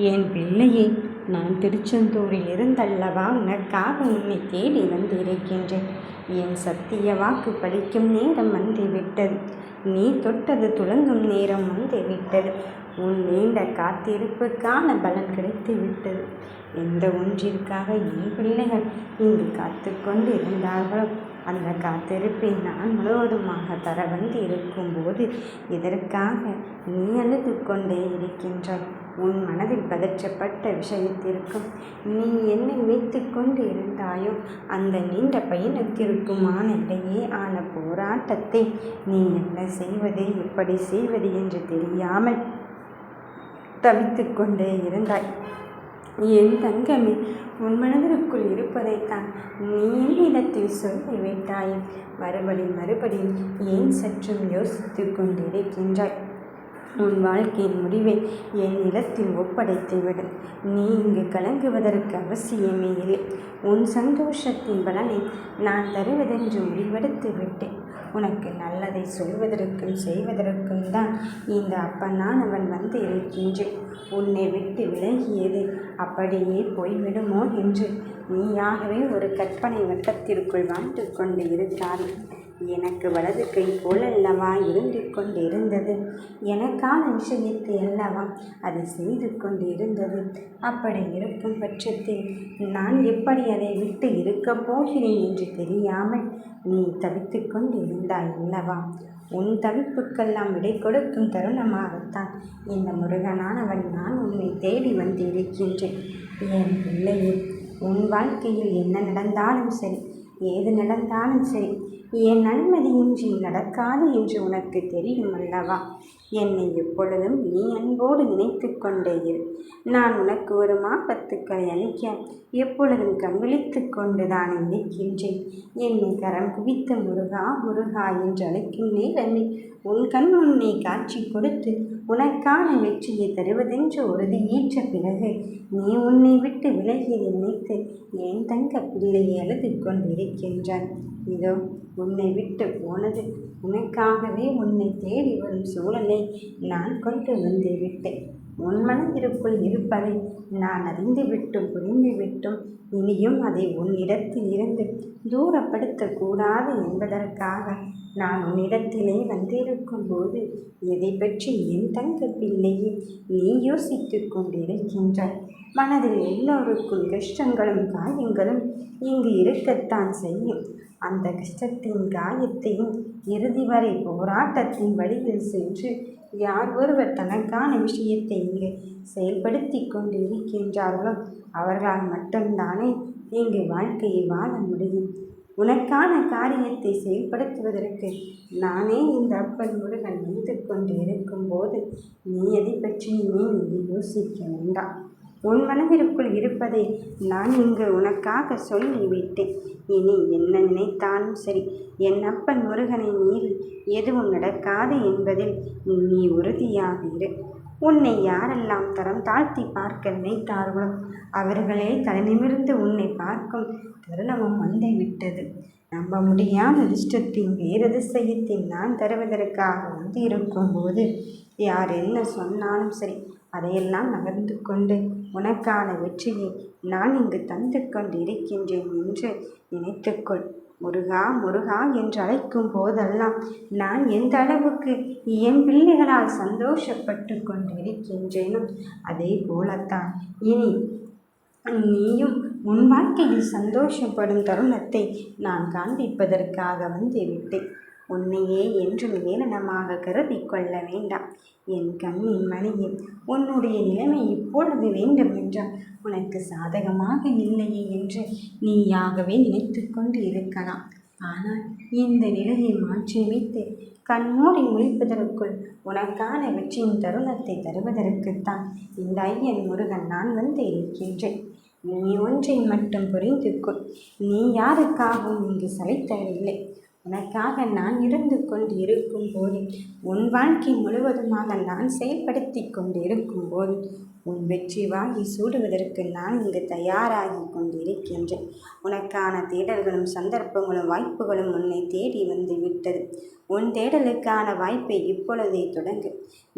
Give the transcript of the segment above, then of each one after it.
என் பிள்ளையே, நான் திருச்செந்தூரில் இருந்தல்லவா உனக்காக உன்னை தேடி வந்திருக்கின்றேன். என் சத்திய வாக்கு பலிக்கும் நேரம் வந்துவிட்டது. நீ தொட்டது துளங்கும் நேரம் வந்துவிட்டது. உன் நீண்ட காத்திருப்புக்கான பலன் கிடைத்து விட்டது. எந்த ஒன்றிற்காக என் பிள்ளைகள் இங்கு காத்து கொண்டு இருந்தார்களோ அந்த காத்திருப்பை நான் முழுவதுமாக தர வந்து இருக்கும்போது இதற்காக நீ அழுது கொண்டே இருக்கின்றாய். உன் மனதில் பதற்றப்பட்ட விஷயத்திற்கும் நீ என்ன நினைத்து கொண்டு இருந்தாயோ அந்த நீண்ட பயணத்திற்குமான இடையே ஆன போராட்டத்தை நீ என்ன செய்வது, எப்படி செய்வது என்று தெரியாமல் தவித்து கொண்டே இருந்தாய். என் தங்கமே, உன் மனதிற்குள் இருப்பதைத்தான் நீ என்னிடத்தில் சொல்லிவிட்டாய். மறுபடியும் ஏன் சற்றும் யோசித்து கொண்டிருக்கின்றாய்? உன் வாழ்க்கையின் முடிவை என் இடத்தில் ஒப்படைத்துவிடு. நீ இங்கு கலங்குவதற்கு அவசியமே இல்லை. உன் சந்தோஷத்தின் பலனை நான் தருவதென்று முடிவெடுத்து விட்டேன். உனக்கு நல்லதை சொல்வதற்கும் செய்வதற்கும் தான் இந்த அப்பனானவன் வந்து இருக்கின்றேன். உன்னை விட்டு விலகியது அப்படியே போய்விடுமோ என்று நீயாகவே ஒரு கற்பனை வட்டத்திற்குள் வாழ்ந்து கொண்டு இருக்காது. எனக்கு வலது கை போலல்லவா இருந்து கொண்டு இருந்தது. எனக்கான விஷயத்தை அல்லவா அது செய்து கொண்டு இருந்தது. அப்படி இருக்கும் பட்சத்தில் நான் எப்படி அதை விட்டு இருக்கப் போகிறேன் என்று தெரியாமல் நீ தவித்து கொண்டு இருந்தாய் அல்லவா? உன் தவிப்புக்கெல்லாம் விடை கொடுக்கும் தருணமாகத்தான் இந்த முருகனானவன் நான் உன்னை தேடி வந்து இருக்கின்றேன். என் பிள்ளையே, உன் வாழ்க்கையில் என்ன நடந்தாலும் சரி, ஏது நடந்தாலும் சரி, என் அனுமதியின்றி நடக்காது என்று உனக்கு தெரியும் அல்லவா? என்னை எப்பொழுதும் நீ அன்போடு நினைத்து கொண்டே இரு. நான் உனக்கு ஒரு ஆபத்துக்களை அளிக்க எப்பொழுதும் கண்விழித்து கொண்டுதான் இருக்கின்றேன். என்னை கரம் குவித்து முருகா முருகா என்று அழைக்கும் நேரமே உன் கண் முன்னே காட்சி கொடுத்து உனக்கான வெற்றியை தருவதென்று உறுதியேற்ற பிறகு நீ உன்னை விட்டு விலகியதை நினைத்து என் தங்க பிள்ளையை அழுது கொண்டிருக்கின்றான். இதோ உன்னை விட்டு போனது உனக்காகவே உன்னை தேடி வரும் சூழலை நான் கொண்டு வந்து விட்டேன். உன் மனதிற்குள் இருப்பதை நான் அறிந்துவிட்டும் புரிந்துவிட்டும் இனியும் அதை உன்னிடத்தில் இருந்து தூரப்படுத்தக்கூடாது என்பதற்காக நான் உன்னிடத்திலே வந்திருக்கும் போது எதை பற்றி என் தங்க பிள்ளையை நீ யோசித்து கொண்டிருக்கின்றாய். மனதில் எல்லோருக்கும் கஷ்டங்களும் காயங்களும் இங்கு இருக்கத்தான் செய்யும். அந்த கஷ்டத்தின் காயத்தையும் இறுதி வரை போராட்டத்தின் வழியில் சென்று யார் ஒருவர் தனக்கான விஷயத்தை இங்கு செயல்படுத்தி கொண்டு இருக்கின்றார்களோ அவர்களால் மட்டும்தானே இங்கு வாழ்க்கையை வாழ முடியும். உனக்கான காரியத்தை செயல்படுத்துவதற்கு நானே இந்த அப்பன் முருகன் வந்து கொண்டு இருக்கும்போது நீ எதை பற்றியுமே இங்கு யோசிக்க வேண்டாம். உன் மனதிற்குள் இருப்பதை நான் இங்கு உனக்காக சொல்லிவிட்டேன். இனி என்ன நினைத்தாலும் சரி, என் அப்பன் முருகனை மீறி எதுவும் நடக்காது என்பதில் நீ உறுதியாக இரு. உன்னை யாரெல்லாம் தரம் தாழ்த்தி பார்க்க நினைத்தார்களோ அவர்களே தலைநிமிர்ந்து உன்னை பார்க்கும் தருணமும் வந்துவிட்டது. நம்ப முடியாத அதிர்ஷ்டத்தின் பேரதிசயத்தை நான் தருவதற்காக வந்து இருக்கும்போது யார் என்ன சொன்னாலும் சரி அதையெல்லாம் நகர்ந்து கொண்டு உனக்கான வெற்றியை நான் இங்கு தந்து கொண்டு இருக்கின்றேன் என்று நினைத்துக்கொள். முருகா முருகா என்று அழைக்கும் போதெல்லாம் நான் எந்த அளவுக்கு என் பிள்ளைகளால் சந்தோஷப்பட்டு கொண்டு இருக்கின்றேனோ அதே போலத்தான் இனி நீயும் உன் வாழ்க்கையில் சந்தோஷப்படும் தருணத்தை நான் காண்பிப்பதற்காக வந்து விட்டேன். உன்னையே என்றும் ஏளனமாக கருதி கொள்ள வேண்டாம். என் கண்ணின் மணியில் உன்னுடைய நிலைமை இப்பொழுது வேண்டும் என்றால் உனக்கு சாதகமாக இல்லையே என்று நீயாகவே நினைத்து கொண்டு இருக்கலாம். ஆனால் இந்த நிலையை மாற்றியமைத்து கண்மூடி முழிப்பதற்குள் உனக்கான வெற்றியின் தருணத்தை தருவதற்குத்தான் இந்த ஐயன் முருகன் நான் வந்து இருக்கின்றேன். நீ ஒன்றை மட்டும் புரிந்து கொள். நீ யாருக்காகவும் இங்கு சளைத்தவில்லை. உனக்காக நான் இருந்து கொண்டு இருக்கும்போது உன் வாழ்க்கை முழுவதுமாக நான் செயல்படுத்தி கொண்டு இருக்கும்போது உன் வெற்றி வாங்கி சூடுவதற்கு நான் இங்கு தயாராகி கொண்டிருக்கின்றேன். உனக்கான தேடல்களும் சந்தர்ப்பங்களும் வாய்ப்புகளும் உன்னை தேடி வந்து விட்டது. உன் தேடலுக்கான வாய்ப்பை இப்பொழுதே தொடங்கு.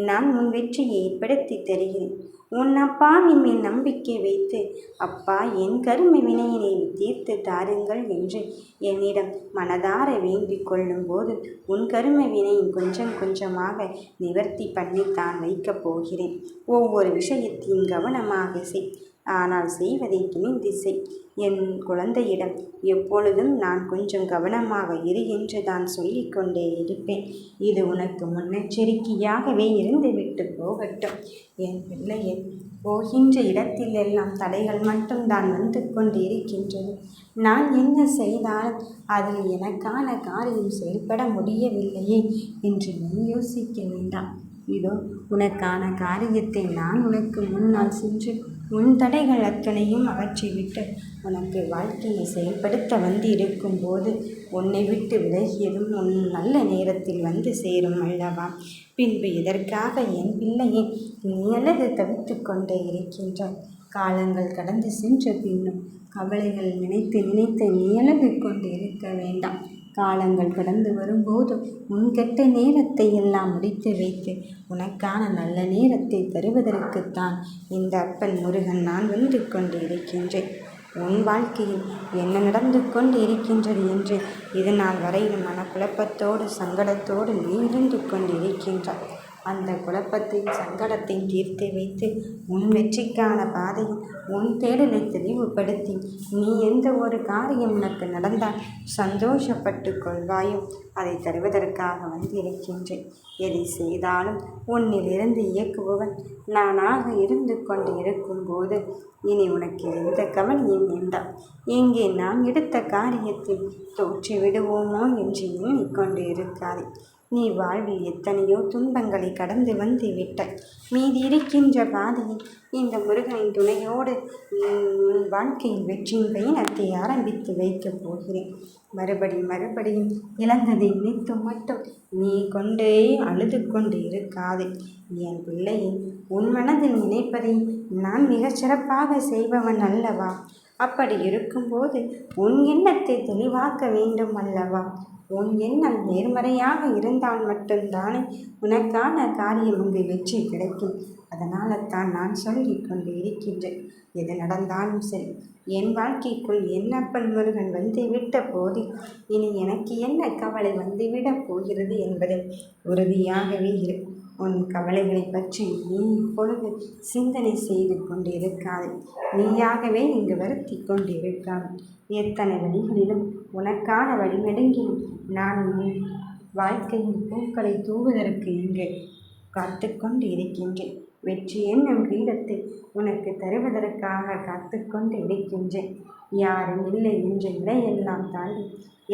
நான் உன் வெற்றியை ஏற்படுத்தி தருகிறேன். உன் அப்பாவின் மேல் நம்பிக்கை வைத்து, அப்பா என் கருமை வினையினை தீர்த்து தாருங்கள் என்று என்னிடம் மனதார வேண்டிக் கொள்ளும்போது உன் கருமை வினையின் கொஞ்சம் கொஞ்சமாக நிவர்த்தி பண்ணித்தான் வைக்கப் போகிறேன். ஒவ்வொரு விஷயத்தையும் கவனமாக செய். ஆனால் செய்வதை துணிந்து செய். என் குழந்தையிடம் எப்பொழுதும் நான் கொஞ்சம் கவனமாக இரு என்று தான் சொல்லிக்கொண்டே இருப்பேன். இது உனக்கு முன்னெச்சரிக்கையாகவே இருந்துவிட்டு போகட்டும். என் பிள்ளையை போகின்ற இடத்தில் எல்லாம் தடைகள் மட்டும்தான் வந்து கொண்டு இருக்கின்றது. நான் என்ன செய்தாலும் அதில் எனக்கான காரியம் செயல்பட முடியவில்லையே என்று நீ யோசிக்க வேண்டாம். இதோ உனக்கான காரியத்தை நான் உனக்கு முன்னால் சென்று உன் தடைகள் அத்தனையும் அகற்றிவிட்டு உனக்கு வாழ்க்கையை செயல்படுத்த வந்து இருக்கும்போது உன்னை விட்டு விலகியதும் உன் நல்ல நேரத்தில் வந்து சேரும் அல்லவா? பின்பு இதற்காக என் பிள்ளையை நீ அல்லது தவித்து கொண்டே இருக்கின்றாய். காலங்கள் கடந்து சென்ற பின்னும் கவலைகள் நினைத்து நினைத்து நீ அழுது கொண்டு இருக்க வேண்டாம். காலங்கள் கடந்து வரும்போது உன் கெட்ட நேரத்தை எல்லாம் முடித்து வைத்து உனக்கான நல்ல நேரத்தை தருவதற்குத்தான் இந்த அப்பன் முருகன் நான் வந்து கொண்டு இருக்கின்றேன். உன் வாழ்க்கையில் என்ன நடந்து கொண்டு இருக்கின்றது என்று இதனால் வரையில் மனக்குழப்பத்தோடு சங்கடத்தோடு நீ இருந்து கொண்டு இருக்கின்றாய். அந்த குழப்பத்தையும் சங்கடத்தையும் தீர்த்து வைத்து உன் வெற்றிக்கான பாதையில் உன் தேடலை தெளிவுபடுத்தி நீ எந்த ஒரு காரியம் உனக்கு நடந்தால் சந்தோஷப்பட்டு கொள்வாயோ அதை தருவதற்காக வந்து இருக்கின்றேன். எதை செய்தாலும் உன்னிலிருந்து இயக்குபவன் நானாக இருந்து கொண்டு இருக்கும்போது இனி உனக்கு எந்த கவலையும் வேண்டாம். எங்கே நாம் எடுத்த காரியத்தில் தோற்றி விடுவோமோ என்று எண்ணிக்கொண்டு இருக்காதே. நீ வாழ்வில் எத்தனையோ துன்பங்களை கடந்து வந்து விட்டாய். மீதி இருக்கின்ற பாதையில் இந்த முருகனின் துணையோடு வாழ்க்கையில் வெற்றியின் பயணத்தை ஆரம்பித்து வைக்கப் போகிறேன். மறுபடியும் இழந்ததை நினைத்து மட்டும் நீ கொண்டே அழுது கொண்டு இருக்காதே. என் பிள்ளையை உன் மனதில் நினைப்பதை நான் மிகச் சிறப்பாக செய்பவன் அல்லவா? அப்படி இருக்கும்போது உன் எண்ணத்தை தெளிவாக்க வேண்டும் அல்லவா? உன் எண்ணம் நேர்மறையாக இருந்தால் மட்டும்தானே உனக்கான காரியம் அங்கு வெற்றி கிடைக்கும். அதனால தான் நான் சொல்லி கொண்டு இருக்கின்றேன். எது நடந்தாலும் சரி, என் வாழ்க்கைக்குள் என்னப்பன் முருகன் வந்து விட்ட போது இனி எனக்கு என்ன கவலை வந்துவிடப் போகிறது என்பதை உறுதியாகவே இருக்கும். உன் கவலைகளை பற்றி நீ இப்பொழுது சிந்தனை செய்து கொண்டு இருக்காது. நீயாகவே இங்கு வருத்தி கொண்டு இருக்காது. எத்தனை வழிகளிலும் உனக்கான வழிநெடுங்கிலும் நான் உன் வாழ்க்கையின் பூக்களை தூவுவதற்கு இங்கு காத்து கொண்டு இருக்கின்றேன். வெற்றி என்னும் கிரீடத்தை உனக்கு தருவதற்காக காத்து கொண்டு இருக்கின்றேன். யாரும் இல்லை என்ற நிலையெல்லாம் தாண்டி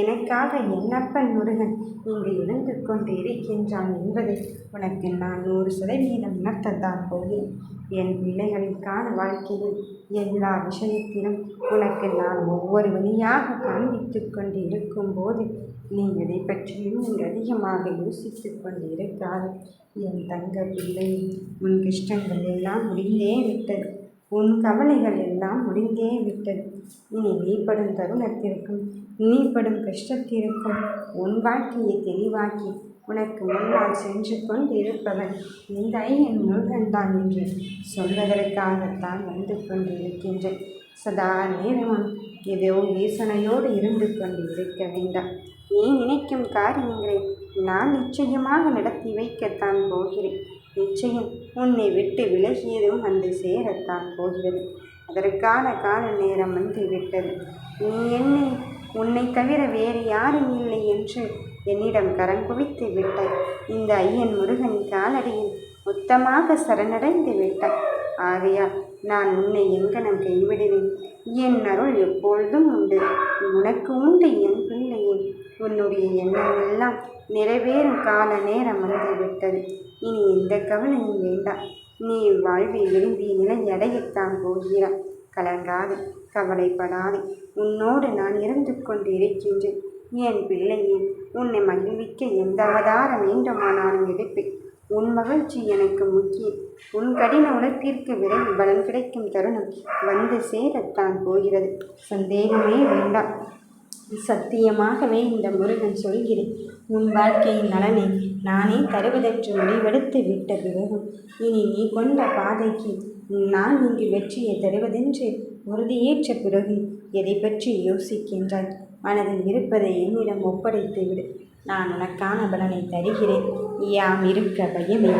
எனக்காக என்னப்பன் முருகன் இங்கு இருந்து கொண்டு இருக்கின்றான் என்பதை உனக்கு நான் 100% உணர்த்தத்தான் போகிறேன். என் பிள்ளைகளுக்கான வாழ்க்கையில் எல்லா விஷயத்திலும் உனக்கு நான் ஒவ்வொரு வழியாக காண்பித்து கொண்டு இருக்கும்போது நீ எதை பற்றியும் இங்கு அதிகமாக யோசித்து கொண்டு இருக்காது. என் தங்க பிள்ளை, உன் கஷ்டங்கள் எல்லாம் முடிந்தே விட்டது. உன் கவலைகள் எல்லாம் முடிந்தே விட்டது. இனி நீ படும் தருணத்திற்கும் நீ படும் கஷ்டத்திற்கும் உன் வாழ்க்கையை தெளிவாக்கி உனக்கு முன்னால் சென்று கொண்டு இருப்பவன் இந்த ஐயன் முருகன்தான் என்று சொல்வதற்காகத்தான் வந்து கொண்டு இருக்கின்றேன். சதா நேரமும் ஏதோ ஈசனையோடு இருந்து கொண்டு இருக்க வேண்டாம். நீ நினைக்கும் காரியங்களை நான் நிச்சயமாக நடத்தி வைக்கத்தான் போகிறேன். நிச்சயம் உன்னை விட்டு விலகியதும் வந்து சேரத்தான் போகிறது. அதற்கான கால நேரம் வந்து விட்டது. நீ உன்னை தவிர வேறு யாரும் இல்லை என்று என்னிடம் கரம் குவித்து விட்டாய். இந்த ஐயன் முருகன் காலடியில் மொத்தமாக சரணடைந்து விட்டாய். ஆகையால் நான் உன்னை எங்கனம் கைவிடுவேன்? என் அருள் எப்பொழுதும் உண்டு. உனக்கு உண்டு என் பிள்ளையே. உன்னுடைய எண்ணமெல்லாம் நிறைவேறும் கால நேரம் வந்து விட்டது. இனி எந்த கவலையும் வேண்டாம். நீ வாழ்வில் விரும்பிய நிலை அடையத்தான் போகிறாய். கலங்காது, கவலைப்படாது. உன்னோடு நான் இருந்து கொண்டு இருக்கின்றேன். என் பிள்ளையே, உன்னை மகிழ்விக்க எந்த அவதாரம் வேண்டுமானாலும் எடுப்பேன். உன் மகிழ்ச்சி எனக்கு முக்கியம். உன் கடின உழைப்பிற்கு விரைவில் பலன் கிடைக்கும் தருணம் வந்து சேரத்தான் போகிறது. சந்தேகமே வேண்டாம். சத்தியமாகவே இந்த முருகன் சொல்கிறேன். உன் வாழ்க்கையின் நலனை நானே தருவதென்று முடிவெடுத்து விட்ட பிறகும் இனி நீ கொண்ட பாதைக்கு நான் இங்கு வெற்றியை தருவதென்று உறுதியேற்ற பிறகு எதை பற்றி யோசிக்கின்றாய்? மனதில் இருப்பதை என்னிடம் ஒப்படைத்து விடு. நான் உனக்கான பலனை தருகிறேன். யாம் இருக்க பயமே.